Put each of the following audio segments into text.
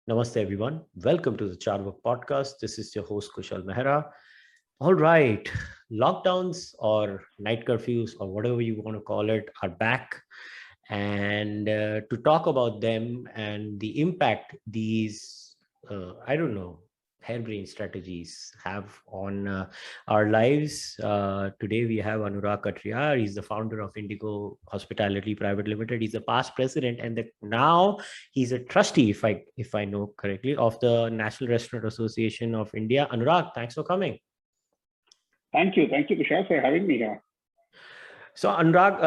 Namaste, everyone. Welcome to the Cārvāka podcast. This is your host, kushalmehra. All right, lockdowns or night curfews or whatever you want to call it are back. And to talk about them and the impact these, I don't know, harebrained strategies have on our lives. Today we have Anurag Katriar. He's the founder of Indigo Hospitality Private Limited. He's a past president, and now he's a trustee, if I know correctly, of the National Restaurant Association of India. Anurag, thanks for coming. Thank you, Kushal, for having me here. So Anurag,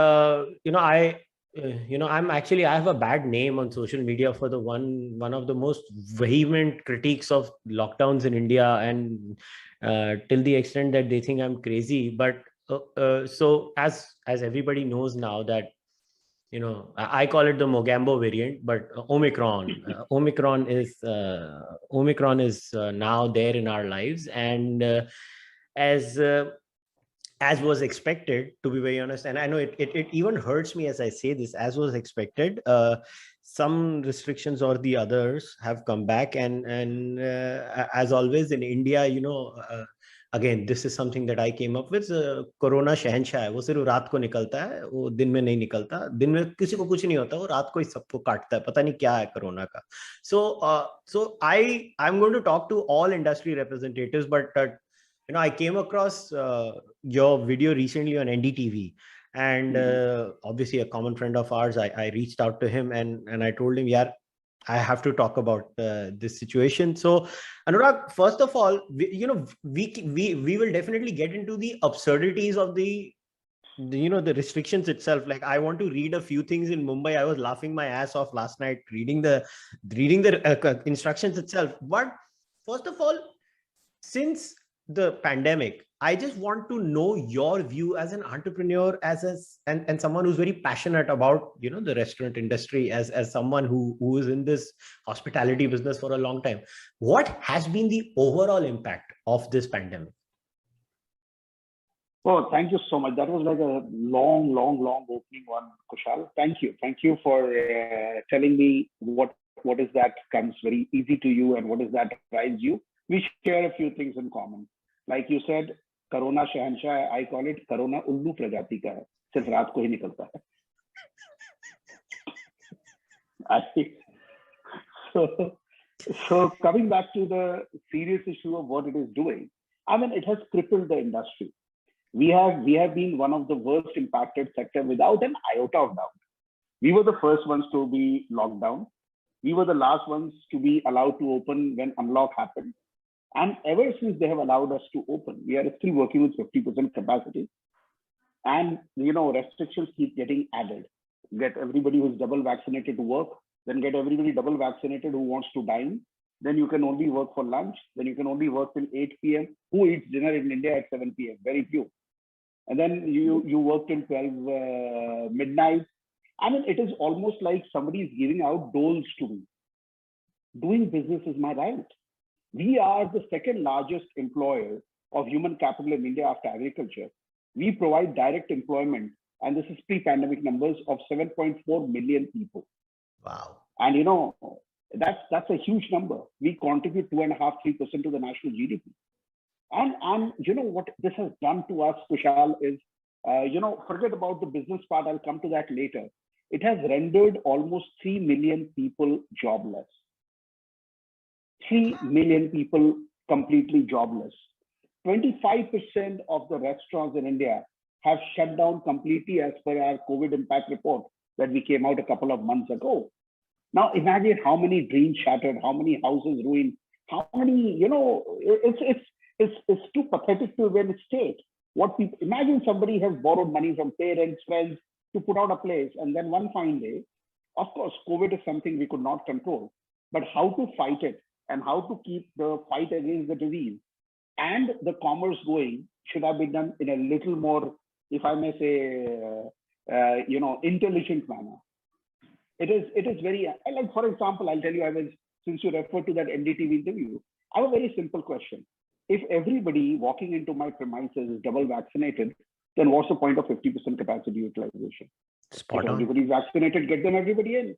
I have a bad name on social media for the one of the most vehement critiques of lockdowns in India, and till the extent that they think I'm crazy. But so as everybody knows now that, I call it the Mogambo variant, but Omicron is now there in our lives, and as was expected, to be very honest, and I know it even hurts me as I say this, as was expected, some restrictions or the others have come back, and as always in India, again, this is something that I came up with. Corona शहंशाह है, वो सिर्फ रात को निकलता है, वो दिन में नहीं निकलता, दिन में किसी को कुछ नहीं होता, वो रात को ही सबको काटता है, पता नहीं क्या है कोरोना का. So I'm going to talk to all industry representatives, but I came across your video recently on NDTV, and obviously a common friend of ours, I reached out to him and I told him, yeah, I have to talk about this situation. So Anurag, first of all, we will definitely get into the absurdities of the restrictions itself. Like, I want to read a few things in Mumbai. I was laughing my ass off last night reading the instructions itself. But first of all, since the pandemic, I just want to know your view as an entrepreneur, and someone who's very passionate about the restaurant industry, as someone who is in this hospitality business for a long time. What has been the overall impact of this pandemic? Oh, thank you so much. That was like a long opening one, Kushal. Thank you for telling me what is that comes very easy to you and what is that drives you. We share a few things in common. Like you said, Corona Shahenshah, I call it Corona उल्लू प्रजाति का है, सिर्फ रात को ही निकलता है. So coming back to the serious issue of what it is doing, I mean, it has crippled the industry. We have been one of the worst impacted sector without an iota of doubt. We were the first ones to be locked down. We were the last ones to be allowed to open when unlock happened. And ever since they have allowed us to open, we are still working with 50% capacity. And, restrictions keep getting added. Get everybody who's double vaccinated to work, then get everybody double vaccinated who wants to dine. Then you can only work for lunch. Then you can only work till 8 p.m. Who eats dinner in India at 7 p.m.? Very few. And then you work till 12 midnight. I mean, it is almost like somebody is giving out doles to me. Doing business is my right. We are the second largest employer of human capital in India after agriculture. We provide direct employment, and this is pre-pandemic numbers, of 7.4 million people. Wow. And that's a huge number. We contribute 2.5-3% to the national GDP. And what this has done to us, Kushal, is forget about the business part. I'll come to that later. It has rendered almost 3 million people jobless. 3 million people completely jobless. 25% of the restaurants in India have shut down completely as per our COVID impact report that we came out a couple of months ago. Now imagine how many dreams shattered, how many houses ruined, how many, it's too pathetic to even state. What people imagine, somebody has borrowed money from parents, friends to put out a place, and then one fine day, of course, COVID is something we could not control, but how to fight it and how to keep the fight against the disease and the commerce going should have been done in a little more, if I may say, intelligent manner. It is very, like, for example, I'll tell you, since you referred to that NDTV interview, I have a very simple question. If everybody walking into my premises is double vaccinated, then what's the point of 50% capacity utilization? If everybody's vaccinated, get them everybody in.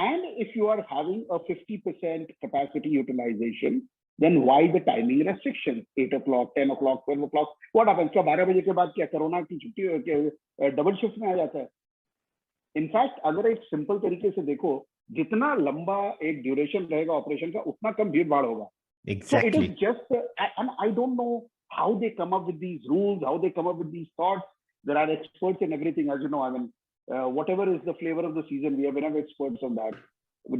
And if you are having a 50% capacity utilization, then why the timing restrictions? 8 o'clock, 10 o'clock, 12 o'clock. What happens? क्या 12 बजे के बाद क्या corona की छुट्टी double shift में आ जाता है? इनफैक्ट अगर एक सिंपल तरीके से देखो, जितना लंबा एक ड्यूरेशन रहेगा ऑपरेशन का, उतना कम भीड़ भाड़ होगा. Exactly. So it is just, and I don't know how they come up with these rules, how they come up with these thoughts. There are experts in everything, as you know. I mean, whatever is the flavor of the season, we have enough experts on that.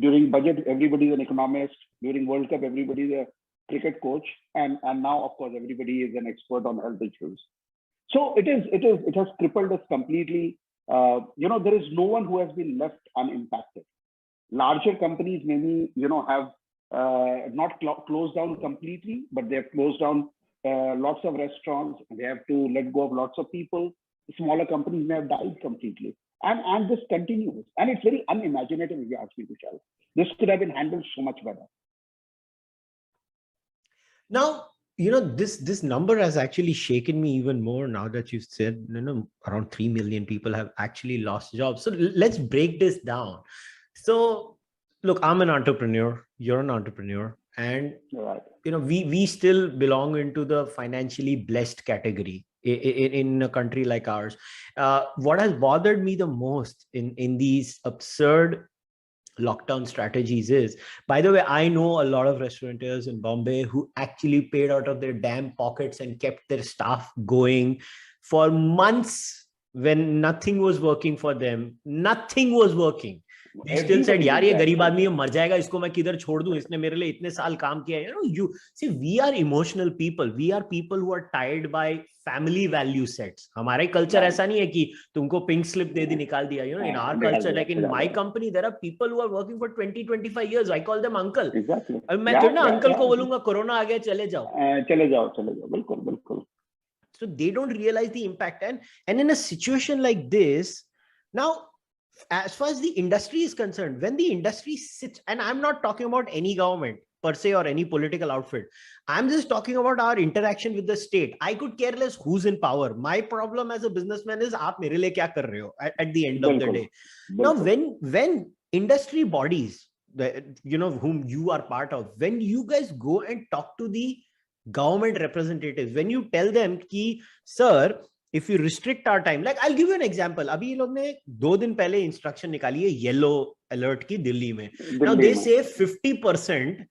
During budget, everybody is an economist. During World Cup, everybody is a cricket coach, and now, of course, everybody is an expert on health issues. So it has crippled us completely. There is no one who has been left unimpacted. Larger companies maybe, have not closed down completely, but they have closed down lots of restaurants. They have to let go of lots of people. Smaller companies may have died completely. And this continues. And it's very unimaginative, if you ask me, Kushal. This could have been handled so much better. Now, this number has actually shaken me even more now that you said, around 3 million people have actually lost jobs. So let's break this down. So look, I'm an entrepreneur, you're an entrepreneur, and right. We still belong into the financially blessed category in a country like ours. What has bothered me the most in these absurd lockdown strategies is, by the way, I know a lot of restaurateurs in Bombay who actually paid out of their damn pockets and kept their staff going for months when nothing was working for them. Nothing was working. They still said, यार ये गरीब आदमी मर जाएगा, इसको मैं किधर छोड़ दूं, इसने मेरे लिए इतने साल काम किया है. You see, we are emotional people. We are people who are tied by family value sets. हमारा culture ऐसा नहीं है कि तुमको pink slip दे दी निकाल दिया. In our culture, like in my company, there are people who are working for 20-25 years. I call them uncle. Exactly. अब मैं थोड़ी ना uncle को बोलूंगा कोरोना आ गया चले जाओ. बिल्कुल. So they don't realize the impact, and in a situation like this, now, as far as the industry is concerned, when the industry sits, and I'm not talking about any government per se or any political outfit, I'm just talking about our interaction with the state. I could care less who's in power. My problem as a businessman is aap mere liye kya kar rahe ho at the end of the day. Now, when industry bodies, whom you are part of, when you guys go and talk to the government representatives, when you tell them ki, sir, if you restrict our time, like I'll give you an example. अभी ये लोग ने 2 दिन पहले instruction निकाली है yellow alert की दिल्ली में. Now they say 50%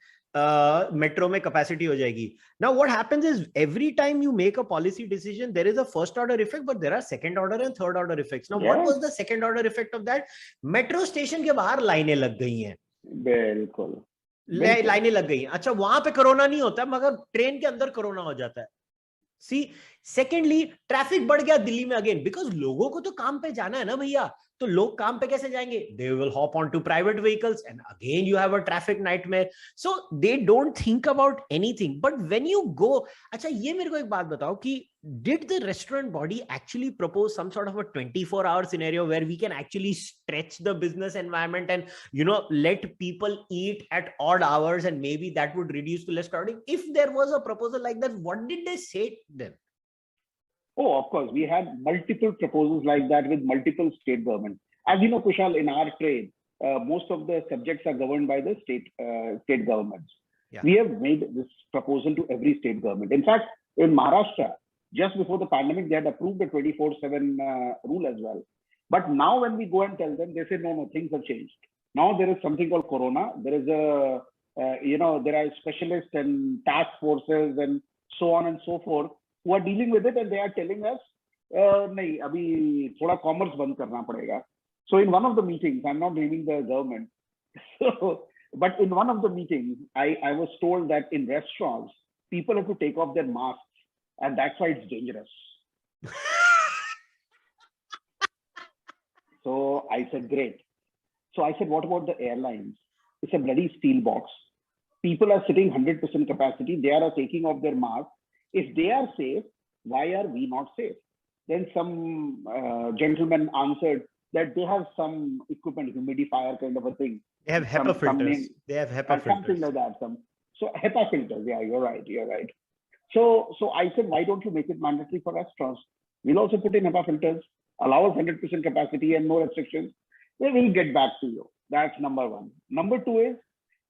metro में capacity हो जाएगी. Now what happens is, every time you make a policy decision, there is a first order effect, but there are second order and third order effects. Now what was the second order effect of that? Metro station के बाहर लाइनें लग गई हैं. बिल्कुल. लाइनें लग गई हैं. अच्छा, वहां पे कोरोना नहीं होता, मगर ट्रेन के अंदर कोरोना हो जाता है. See, secondly, ट्रैफिक बढ़ गया दिल्ली में अगेन, बिकॉज लोगों को तो काम पे जाना है ना भैया. तो लोग काम पे कैसे जाएंगे? They will hop onto private vehicles, and again you have a traffic nightmare. So they don't think about anything. But when you go, अच्छा ये मेरे को एक बात बताओ कि did the restaurant body actually propose some sort of a 24-hour scenario where we can actually stretch the business environment and let people eat at odd hours, and maybe that would reduce to less crowding? If there was a proposal like that, what did they say to them? Oh, of course, we had multiple proposals like that with multiple state governments. As you know, Kushal, in our trade, most of the subjects are governed by the state governments. Yeah. We have made this proposal to every state government. In fact, in Maharashtra, just before the pandemic, they had approved the 24/7 rule as well. But now when we go and tell them, they say, no, things have changed. Now there is something called Corona. There is there are specialists and task forces and so on and so forth who are dealing with it, and they are telling us, nahi, abhi thoda commerce band karna padega. So in one of the meetings, I'm not naming the government, but in one of the meetings, I was told that in restaurants, people have to take off their masks, and that's why it's dangerous. So I said, great. So I said, what about the airlines? It's a bloody steel box. People are sitting 100% capacity. They are taking off their masks. If they are safe, why are we not safe? Then some gentleman answered that they have some equipment, humidifier kind of a thing. They have HEPA filters. They have HEPA filters. Something like that. So HEPA filters. Yeah, you're right. So I said, why don't you make it mandatory for restaurants? We'll also put in HEPA filters, allow us 100% capacity and no restrictions. Then we'll get back to you. That's number one. Number two is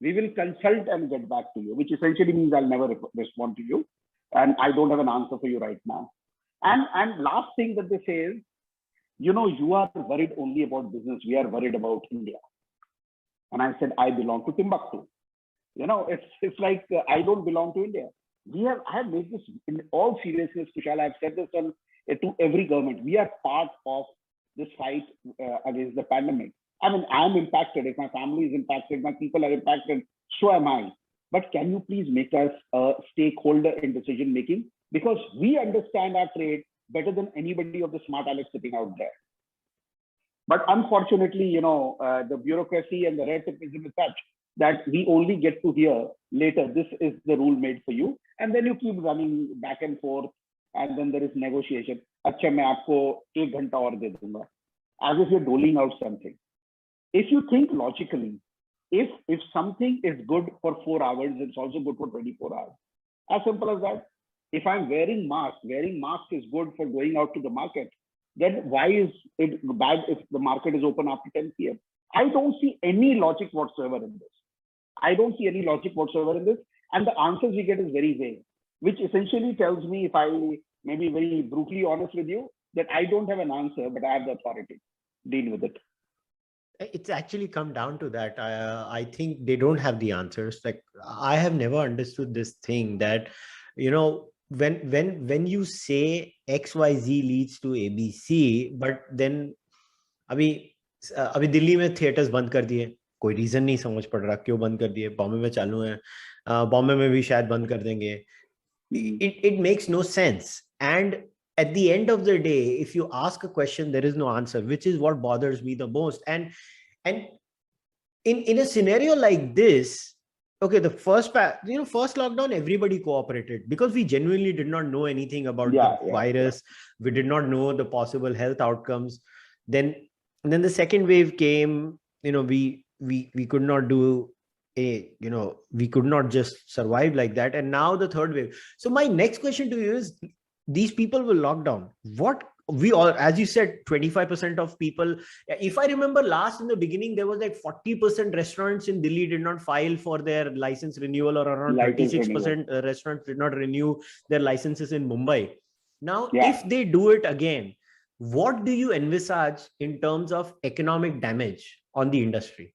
we will consult and get back to you, which essentially means I'll never respond to you. And I don't have an answer for you right now. And last thing that they say is, you know, you are worried only about business. We are worried about India. And I said, I belong to Timbuktu. You know, it's like I don't belong to India. I have made this in all seriousness, Kushal. I've said this to every government. We are part of this fight against the pandemic. I mean, I'm impacted. If my family is impacted, my people are impacted, so am I. But can you please make us a stakeholder in decision making? Because we understand our trade better than anybody of the smart Alex sitting out there. But unfortunately, you know, the bureaucracy and the red tapeism is such that we only get to hear later, this is the rule made for you. And then you keep running back and forth. And then there is negotiation. Achha, main aapko 1 ghanta aur de dunga. As if you're doling out something. If you think logically, if something is good for 4 hours, it's also good for 24 hours. As simple as that. If I'm wearing mask is good for going out to the market, then why is it bad if the market is open after 10 p.m.? I don't see any logic whatsoever in this. And the answers we get is very vague, which essentially tells me, if I may be very brutally honest with you, that I don't have an answer, but I have the authority. Deal with it. It's actually come down to that. I think they don't have the answers. Like, I have never understood this thing that, you know, when you say XYZ leads to ABC, but then अभी दिल्ली में theatres बंद कर दिए, कोई reason नहीं समझ पड़ रहा क्यों बंद कर दिए. बॉम्बे में चालू है, बॉम्बे में भी शायद बंद कर देंगे. It makes no sense. And at the end of the day, if you ask a question, there is no answer, which is what bothers me the most. And in a scenario like this, okay, the first lockdown, everybody cooperated because we genuinely did not know anything about the virus. We did not know the possible health outcomes. Then the second wave came. You know, we could not do we could not just survive like that. And now the third wave. So my next question to you is, these people will lock down. What we all, as you said, 25% of people, if I remember last in the beginning, there was like 40% restaurants in Delhi did not file for their license renewal, or around 36% restaurants did not renew their licenses in Mumbai. Now, if they do it again, what do you envisage in terms of economic damage on the industry?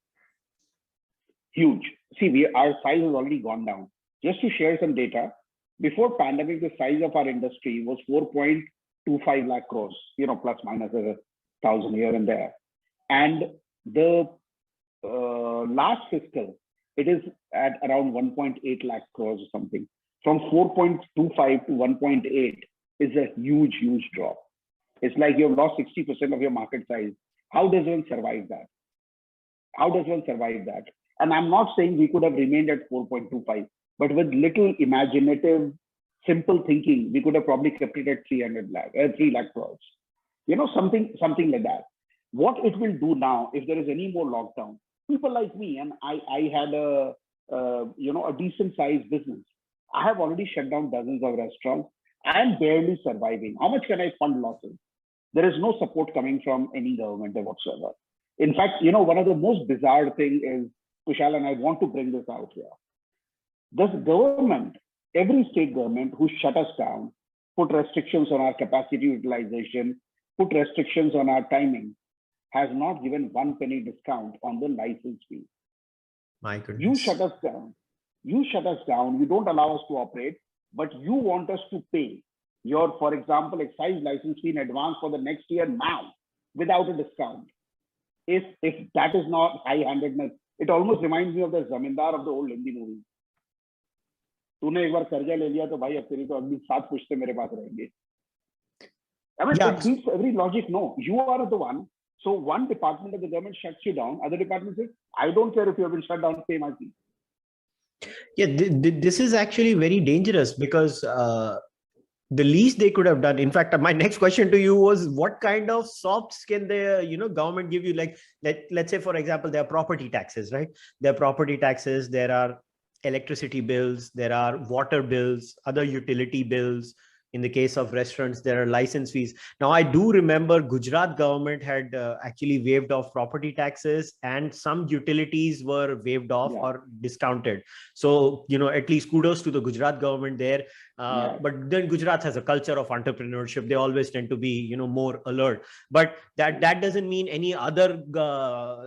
Huge. See, our size has already gone down. Just to share some data, before pandemic, the size of our industry was 4.25 lakh crores, you know, plus minus 1,000 here and there. And the last fiscal, it is at around 1.8 lakh crores or something. From 4.25 to 1.8 is a huge, huge drop. It's like you've lost 60% of your market size. How does one survive that? And I'm not saying we could have remained at 4.25, but with little imaginative, simple thinking, we could have probably kept it at 3 lakh crores. You know, something like that. What it will do now, if there is any more lockdown, people like me, and I had a decent sized business. I have already shut down dozens of restaurants. I am barely surviving. How much can I fund losses? There is no support coming from any government whatsoever. In fact, you know, one of the most bizarre thing is, Kushal, and I want to bring this out here. This government, every state government who shut us down, put restrictions on our capacity utilization, put restrictions on our timing, has not given 1 penny discount on the license fee. My goodness. You shut us down. You don't allow us to operate, but you want us to pay your, for example, excise license fee in advance for the next year now, without a discount. If that is not high-handedness, it almost reminds me of the Zamindar of the old Hindi movie. तूने एक बार कर्जा ले लिया तो भाई अब तेरी तो अगली 7 पुश्ते मेरे पास रहेंगे. I mean, it beats every logic. No, you are the one. So one department of the government shuts you down. Other department says, I don't care if you have been shut down, pay my fee. Yeah, this is actually very dangerous because the least they could have done. In fact, my next question to you was, what kind of softs can the government give you? Like, let's say, for example, there are property taxes, right? There are property taxes, there are electricity bills, there are water bills, other utility bills. In the case of restaurants, there are license fees. Now, I do remember Gujarat government had actually waived off property taxes, and some utilities were waived off or discounted. So, at least kudos to the Gujarat government there. But then Gujarat has a culture of entrepreneurship. They always tend to be, more alert. But that doesn't mean any other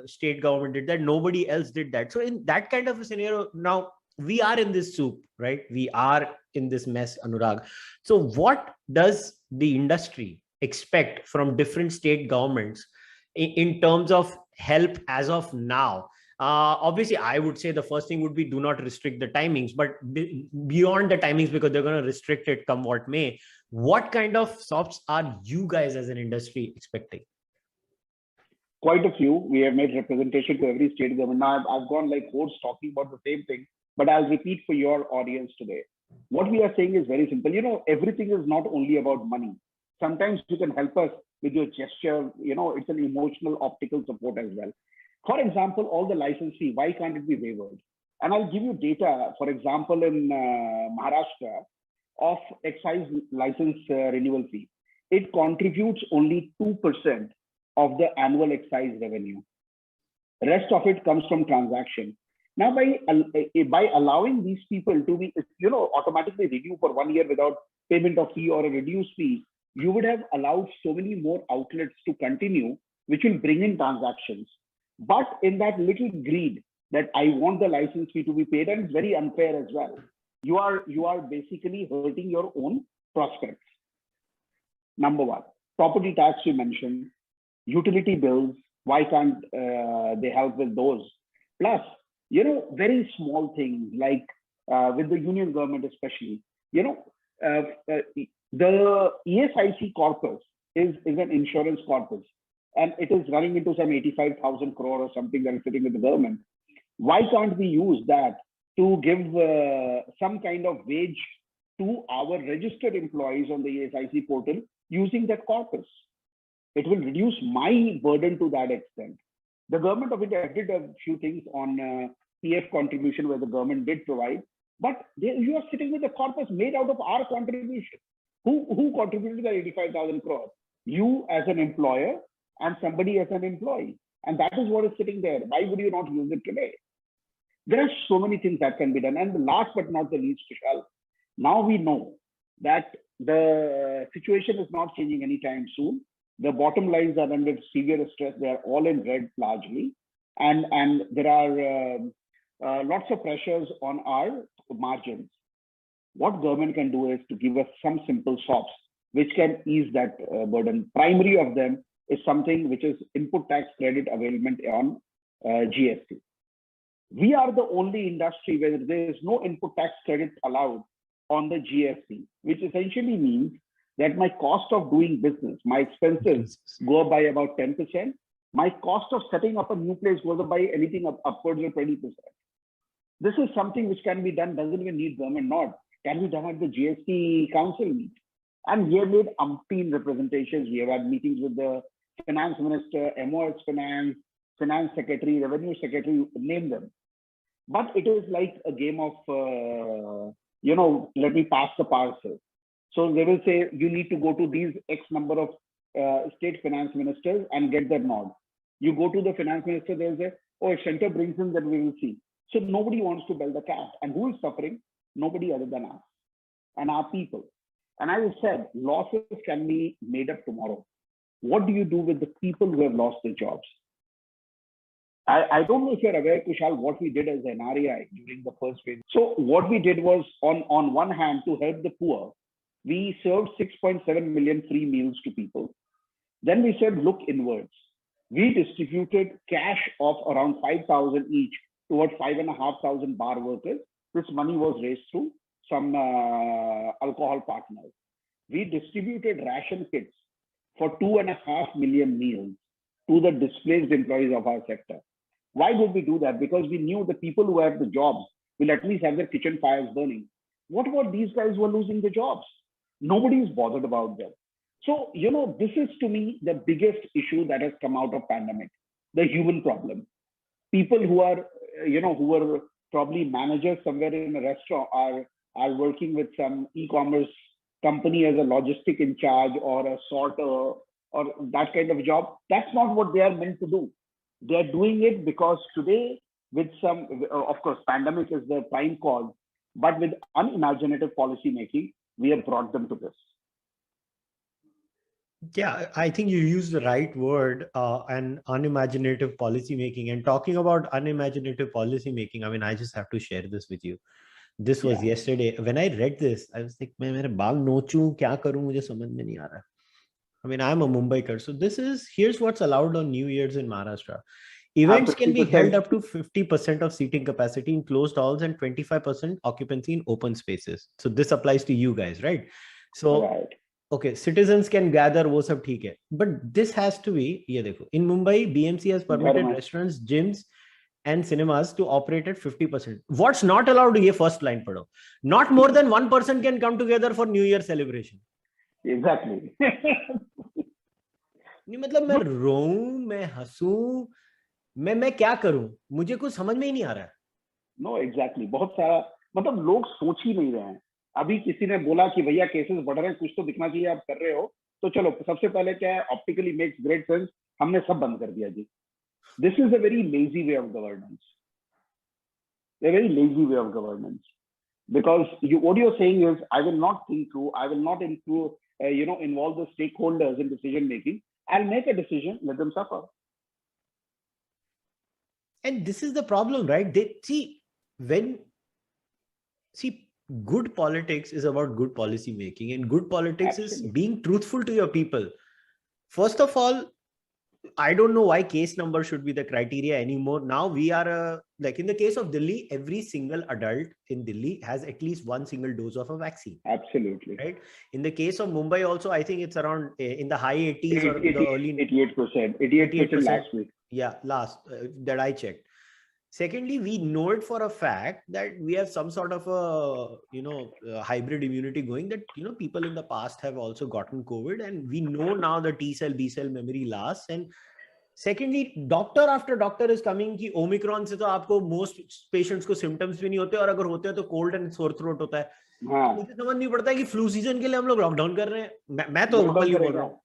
state government did that. Nobody else did that. So in that kind of a scenario, now we are in this soup, right? We are in this mess, Anurag. So what does the industry expect from different state governments in terms of help as of now? Obviously, I would say the first thing would be do not restrict the timings, but beyond the timings, because they're going to restrict it come what may, what kind of SOPs are you guys as an industry expecting? Quite a few. We have made representation to every state government. Now I've gone like horse talking about the same thing, but I'll repeat for your audience today. What we are saying is very simple. Everything is not only about money. Sometimes you can help us with your gesture. It's an emotional, optical support as well. For example, all the license fee, why can't it be waived? And I'll give you data, for example, in Maharashtra of excise license renewal fee. It contributes only 2% of the annual excise revenue. The rest of it comes from transaction. Now, by allowing these people to be, automatically renew for 1 year without payment of fee or a reduced fee, you would have allowed so many more outlets to continue, which will bring in transactions. But in that little greed that I want the license fee to be paid, and it's very unfair as well. You are basically hurting your own prospects. Number one, property tax you mentioned, utility bills, why can't they help with those? Plus, very small things like with the union government especially, the ESIC corpus is an insurance corpus, and it is running into some 85,000 crore or something that is sitting with the government. Why can't we use that to give some kind of wage to our registered employees on the ESIC portal using that corpus? It will reduce my burden to that extent. The government of India did a few things on PF contribution where the government did provide, but you are sitting with a corpus made out of our contribution. Who contributed to the 85,000 crore? You as an employer and somebody as an employee. And that is what is sitting there. Why would you not use it today? There are so many things that can be done. And the last but not the least, Kushal, now we know that the situation is not changing anytime soon. The bottom lines are under severe stress. They are all in red largely. And there are lots of pressures on our margins. What government can do is to give us some simple SOPs which can ease that burden. Primary of them is something which is input tax credit availment on GST. We are the only industry where there is no input tax credit allowed on the GST, which essentially means that my cost of doing business, my expenses go up by about 10%. My cost of setting up a new place goes up by anything upwards of 20%. This is something which can be done, doesn't even need government nod, can be done at the GST council meet. And we have made umpteen representations. We have had meetings with the finance minister, MOS finance, finance secretary, revenue secretary, name them. But it is like a game of, let me pass the parcel. So they will say, you need to go to these X number of state finance ministers and get their nod. You go to the finance minister, they'll say, oh, if center brings in, then we will see. So nobody wants to build the cat. And who is suffering? Nobody other than us and our people. And as I said, losses can be made up tomorrow. What do you do with the people who have lost their jobs? I don't know if you're aware, Kushal, what we did as an RAI during the first phase. So what we did was, on one hand, to help the poor, we served 6.7 million free meals to people. Then we said, look inwards. We distributed cash of around 5,000 each towards 5,500 bar workers. This money was raised through some alcohol partners. We distributed ration kits for 2.5 million meals to the displaced employees of our sector. Why did we do that? Because we knew the people who have the jobs will at least have their kitchen fires burning. What about these guys who are losing their jobs? Nobody is bothered about them. So, this is to me the biggest issue that has come out of pandemic, the human problem. People who are, who are probably managers somewhere in a restaurant are working with some e-commerce company as a logistic in charge or a sorter or that kind of job. That's not what they are meant to do. They are doing it because today, with some, of course, pandemic is the prime cause, but with unimaginative policy making, we have brought them to this. Yeah, I think you used the right word, and unimaginative policy making. And talking about unimaginative policy making, I mean, I just have to share this with you. This was yesterday. When I read this, I was like, मैं मेरे बाल नोचूं, क्या करूं, मुझे समझ में नहीं आ रहा. I mean, I'm a Mumbaiker. So here's what's allowed on New Year's in Maharashtra. Events can be held up to 50% of seating capacity in closed halls and 25% occupancy in open spaces. So this applies to you guys, right? So, okay, citizens can gather, wo sab theek hai. But this has to be, ye dekho, in Mumbai, BMC has permitted restaurants, gyms, and cinemas to operate at 50%. What's not allowed? Ye first line padho. Not more than one person can come together for New Year celebration. Exactly. नहीं मतलब मैं रोऊं, मैं हंसूं, मैं क्या करूं, मुझे कुछ समझ में ही नहीं आ रहा है. नो एग्जैक्टली, बहुत सारा मतलब लोग सोच ही नहीं रहे हैं. अभी किसी ने बोला कि भैया केसेस बढ़ रहे हैं, कुछ तो दिखना चाहिए, आप कर रहे हो तो चलो सबसे पहले क्या है, ऑप्टिकली मेक्स ग्रेट सेंस, हमने सब बंद कर दिया जी. This is a very lazy way of governance, a very lazy way of governance, because what you're saying is I will not think through, I will not involve the stakeholders in decision making. I'll make a decision, let them suffer. And this is the problem, right? Good politics is about good policy making, and good politics is being truthful to your people. First of all, I don't know why case number should be the criteria anymore. Now we are like in the case of Delhi, every single adult in Delhi has at least one single dose of a vaccine. Absolutely. Right. In the case of Mumbai also, I think it's around in the high 80s or the early 88%. 88% last week. Yeah, last that I checked. Secondly, we know it for a fact that we have some sort of a hybrid immunity going, that people in the past have also gotten COVID, and we know now the T cell B cell memory lasts. And secondly, doctor after doctor is coming कि Omicron से तो आपको most patients को symptoms भी नहीं होते, और अगर होते हैं तो cold and sore throat होता है. मुझे समझ नहीं पड़ता है कि फ्लू सीजन के लिए हम लोग लॉकडाउन कर रहे हैं. मैं तो ओपनली बोल रहा हूँ,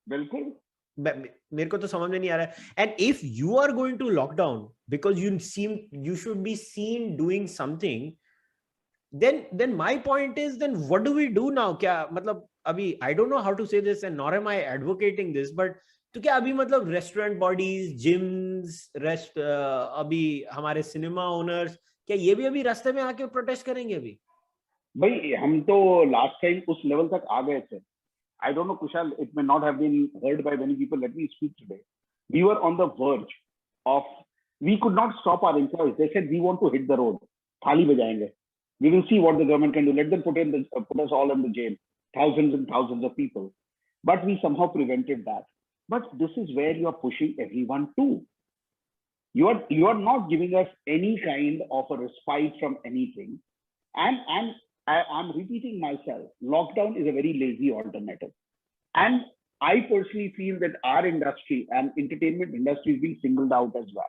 बिल्कुल मेरे को तो समझ में नहीं आ रहा है. And if you are going to lockdown because you should be seen doing something, then my point is, then what do we do now? क्या मतलब अभी I don't know how to say this and nor am I advocating this, but तो क्या अभी मतलब restaurant bodies, gyms, अभी हमारे cinema owners, क्या ये भी अभी रास्ते में आके प्रोटेस्ट करेंगे? अभी भाई हम तो लास्ट टाइम उस लेवल तक आ गए थे. I don't know, Kushal, it may not have been heard by many people. Let me speak today. We were on the verge of, we could not stop our employees. They said, we want to hit the road. Thali bajayenge. We will see what the government can do. Let them put us all in the jail. Thousands and thousands of people. But we somehow prevented that. But this is where you are pushing everyone to. You are not giving us any kind of a respite from anything. And I'm repeating myself, lockdown is a very lazy alternative. And I personally feel that our industry and entertainment industry is being singled out as well.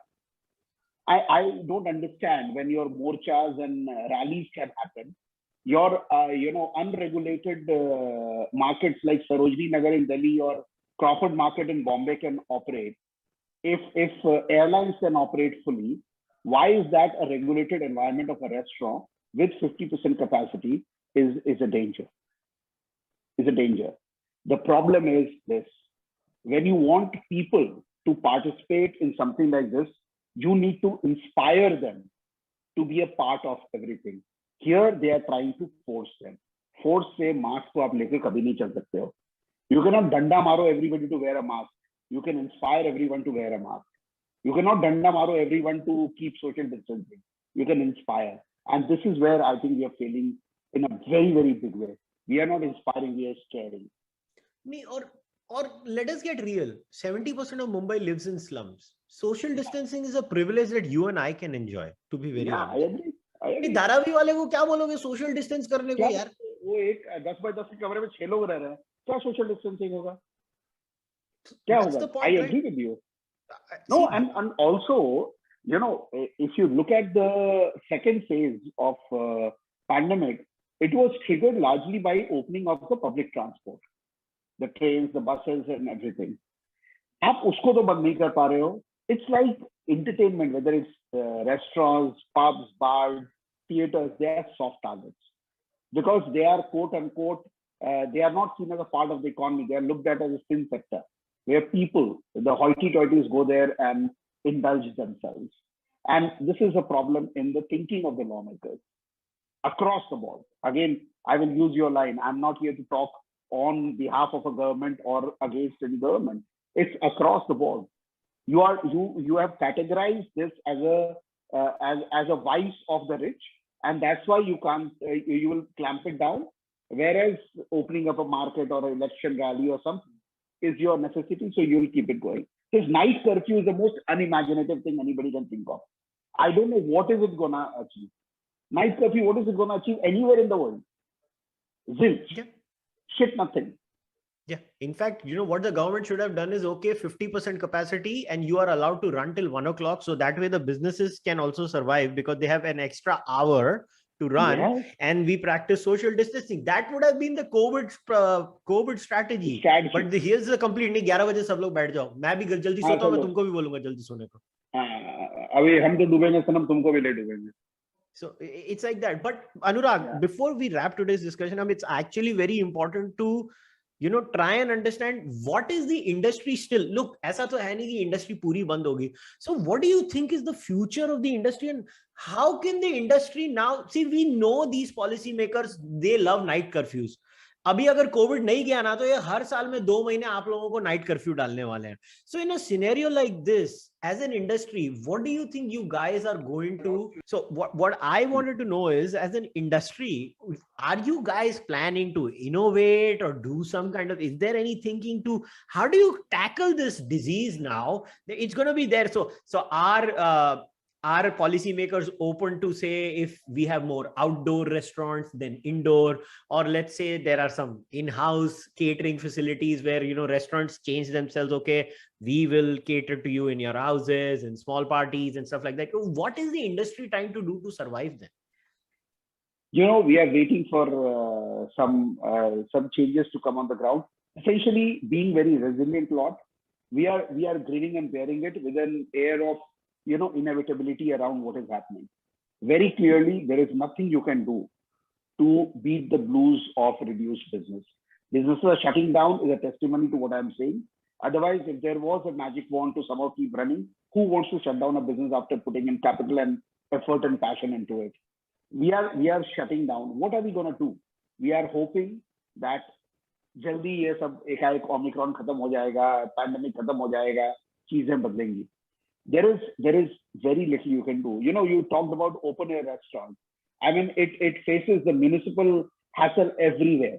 I don't understand when your morchas and rallies can happen. Your unregulated markets like Sarojini Nagar in Delhi or Crawford Market in Bombay can operate. If airlines can operate fully, why is that a regulated environment of a restaurant with 50% capacity is a danger? Is a danger. The problem is this: when you want people to participate in something like this, you need to inspire them to be a part of everything. Here they are trying to force them. Force से mask को आप लेके कभी नहीं चल सकते हो. You cannot danda maro everybody to wear a mask. You can inspire everyone to wear a mask. You cannot danda maro everyone to keep social distancing. You can inspire. And this is where I think we are failing in a very, very big way. We are not inspiring, we are scaring. Or let us get real. 70% of Mumbai lives in slums. Social distancing is a privilege that you and I can enjoy, to be very honest. I agree. Dharavi वाले को क्या बोलोगे social distance करने को? यार वो एक 10 by 10 के कमरे में 6 लोग रह रहे हैं, क्या सोशल डिस्टेंसिंग होगा? क्या होगा? I agree with you. No, and also, if you look at the second phase of pandemic, it was triggered largely by opening of the public transport, the trains, the buses and everything. आप उसको तो बंद नहीं कर पा रहे हो. It's like entertainment, whether it's restaurants, pubs, bars, theaters, they are soft targets because they are quote unquote, they are not seen as a part of the economy. They are looked at as a sin sector where people, the hoity-toities go there and indulge themselves. And this is a problem in the thinking of the lawmakers across the board. Again, I will use your line. I'm not here to talk on behalf of a government or against any government. It's across the board. You have categorized this as a vice of the rich, and that's why you can't you will clamp it down. Whereas opening up a market or an election rally or something is your necessity, so you'll keep it going. This night curfew is the most unimaginative thing anybody can think of. I don't know what is it gonna achieve. Night curfew, what is it gonna achieve anywhere in the world? Zilch. Yeah. Shit, nothing. Yeah. In fact, what the government should have done is, okay, 50% capacity and you are allowed to run till 1 o'clock. So that way the businesses can also survive because they have an extra hour to run. Yes. And we practice social distancing. That would have been the COVID strategy. But here's the complete, नहीं 11 बजे सब लोग बैठ जाओ. मैं भी जल्दी सोता हूँ, मैं तुमको भी बोलूंगा जल्दी सोने को. अभी हम तो डूबेंगे सनम, तुमको भी ले डूबेंगे. So it's like that. But Anurag, before we wrap today's discussion, it's actually very important to try and understand what is the industry still. Look, ऐसा तो है नहीं कि industry पूरी बंद होगी. So what do you think is the future of the industry and how can the industry now, see, we know these policy makers, they love night curfews. अभी अगर कोविड नहीं गया ना तो ये हर साल में 2 महीने आप लोगों को नाइट कर्फ्यू डालने वाले हैं. So in a scenario like this, as an industry, what do you think you guys are going to? So what I wanted to know is, as an industry, are you guys planning to innovate or do some kind of, is there any thinking to, how do you tackle this disease now? It's going to be there. So are policymakers open to say if we have more outdoor restaurants than indoor, or let's say there are some in-house catering facilities where restaurants change themselves, okay, we will cater to you in your houses and small parties and stuff like that. What is the industry trying to do to survive then? We are waiting for some changes to come on the ground. Essentially, being very resilient lot, we are grinning and bearing it with an air of inevitability around what is happening. Very clearly, there is nothing you can do to beat the blues of reduced business. Businesses are shutting down is a testimony to what I'm saying. Otherwise, if there was a magic wand to somehow keep running, who wants to shut down a business after putting in capital and effort and passion into it? We are shutting down. What are we going to do? We are hoping that jaldi ye sab ekaek Omicron khatam ho jayega, pandemic khatam ho jayega, cheezein badlengi. There is very little you can do. You talked about open air restaurants. I mean, it faces the municipal hassle everywhere,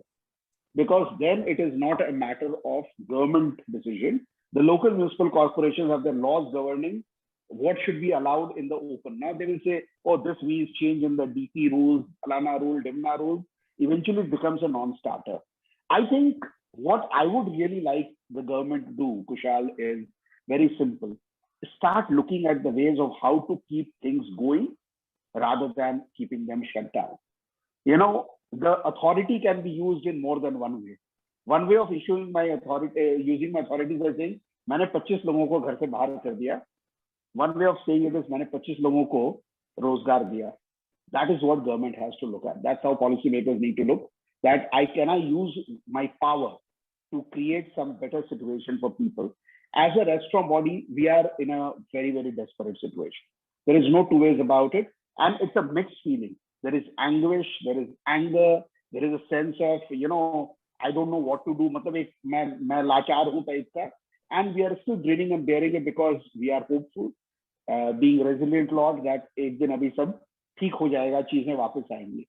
because then it is not a matter of government decision. The local municipal corporations have their laws governing what should be allowed in the open. Now they will say, oh, this means change in the DP rules, Alana rule, Dimna rules. Eventually it becomes a non-starter. I think what I would really like the government to do, Kushal, is very simple. Start looking at the ways of how to keep things going rather than keeping them shut down. The authority can be used in more than one way. One way of issuing my authority, using my authority is saying, मैंने 25 लोगों को घर से बाहर कर दिया. One way of saying it is, मैंने 25 लोगों को रोजगार दिया. That is what government has to look at. That's how policymakers need to look. That can I use my power to create some better situation for people? As a restaurant body, we are in a very, very desperate situation. There is no two ways about it. And it's a mixed feeling. There is anguish, there is anger, there is a sense of, I don't know what to do. मैं लाचार हूँ type का. And we are still grinning and bearing it because we are hopeful, being resilient lot that एक दिन अभी सब ठीक हो जाएगा, चीजें वापस आएंगी.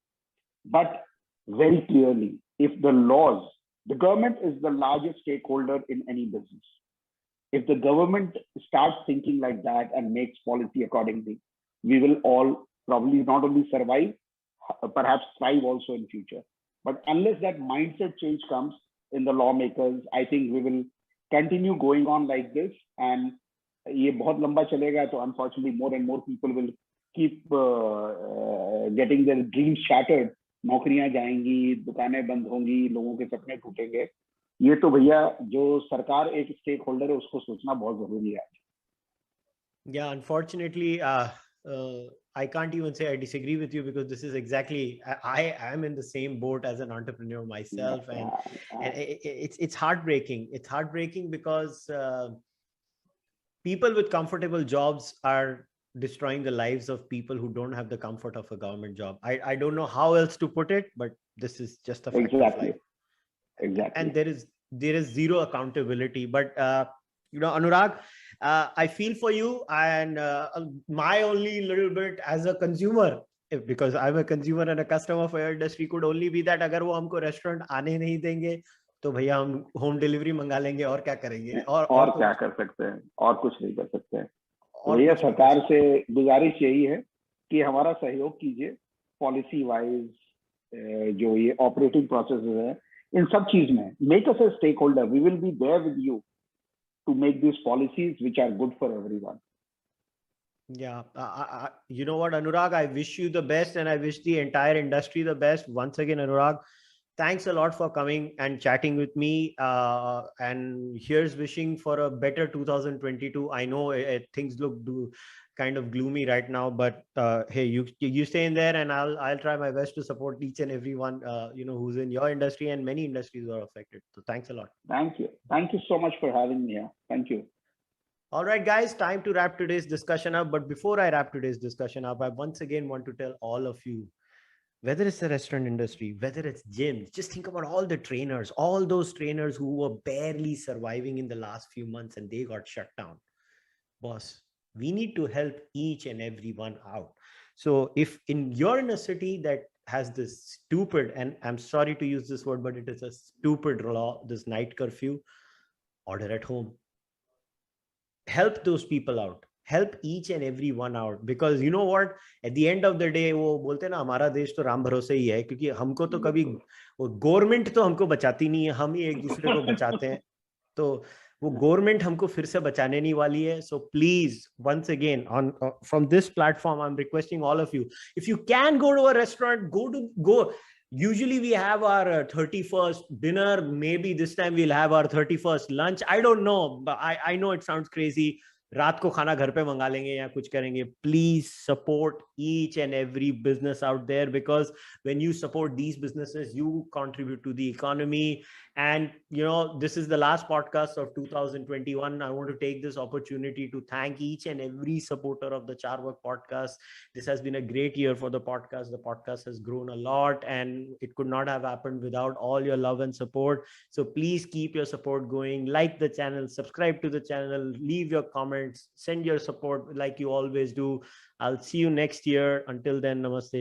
But very clearly, if the government is the largest stakeholder in any business. If the government starts thinking like that and makes policy accordingly, we will all probably not only survive, perhaps thrive also in future. But unless that mindset change comes in the lawmakers, I think we will continue going on like this. And ये बहुत लंबा चलेगा, so unfortunately more and more people will keep getting their dreams shattered नौकरियां जाएंगी, दुकानें बंद होंगी, लोगों के सपने टूटेंगे, ये तो भैया जो सरकार एक स्टेक होल्डर है उसको सोचना बहुत जरूरी है. Yeah, unfortunately, I can't even say I disagree with you, because this is exactly, I am in the same boat as an entrepreneur myself, Yeah, and yeah. it's heartbreaking. It's heartbreaking because people with comfortable jobs are destroying the lives of people who don't have the comfort of a government job. I don't know how else to put it, but this is just a fact of life. Exactly. And there is zero accountability. But Anurag, I feel for you, and my only little bit as a consumer, because I'm a consumer and a customer for your industry, could only be that अगर वो हमको restaurant आने नहीं देंगे तो भैया हम home delivery मंगा लेंगे, और क्या करेंगे, और क्या कर सकते हैं, और कुछ नहीं कर सकते हैं. तो और भैया कुछ नहीं कर सरकार सकते. से गुजारिश यही है कि हमारा सहयोग कीजिए, पॉलिसी वाइज जो ये ऑपरेटिंग प्रोसेस है इन सब चीज में, make us a stakeholder. We will be there with you to make this policies which are good for everyone. Yeah, you know what, Anurag, I wish you the best, and I wish the entire industry the best. Once again, Anurag, thanks a lot for coming and chatting with me. And here's wishing for a better 2022. I know things look kind of gloomy right now, but hey, you stay in there, and I'll try my best to support each and everyone who's in your industry, and many industries are affected. So thanks a lot. Thank you so much for having me here. Thank you. All right, guys, time to wrap today's discussion up. But before I wrap today's discussion up, I once again want to tell all of you, whether it's the restaurant industry, whether it's gyms, just think about all the trainers, all those trainers who were barely surviving in the last few months and they got shut down. Boss, we need to help each and every one out. So if you're in a city that has this stupid, and I'm sorry to use this word, but it is a stupid law, this night curfew, order at home. Help those people out. Help each and every one out, because you know what, at the end of the day, वो बोलते हैं ना, हमारा देश तो राम भरोसे ही है, क्योंकि हमको तो कभी गवर्नमेंट तो हमको बचाती नहीं है, हम ही एक दूसरे को बचाते हैं. तो वो गवर्नमेंट हमको फिर से बचाने नहीं वाली है. So please, once again, on from this platform, I'm requesting all of you, if you can go to a restaurant, go. Usually we have our 31st dinner. Maybe this time we'll have our 31st lunch. I don't know, but I know it sounds crazy. रात को खाना घर पे मंगा लेंगे या कुछ करेंगे. Please support each and every business out there, because when you support these businesses, you contribute to the economy. And this is the last podcast of 2021. I want to take this opportunity to thank each and every supporter of the Cārvāka podcast. This has been a great year for the podcast. The podcast has grown a lot, and it could not have happened without all your love and support. So please keep your support going. Like the channel, subscribe to the channel, leave your comments, send your support like you always do. I'll see you next year. Until then, namaste.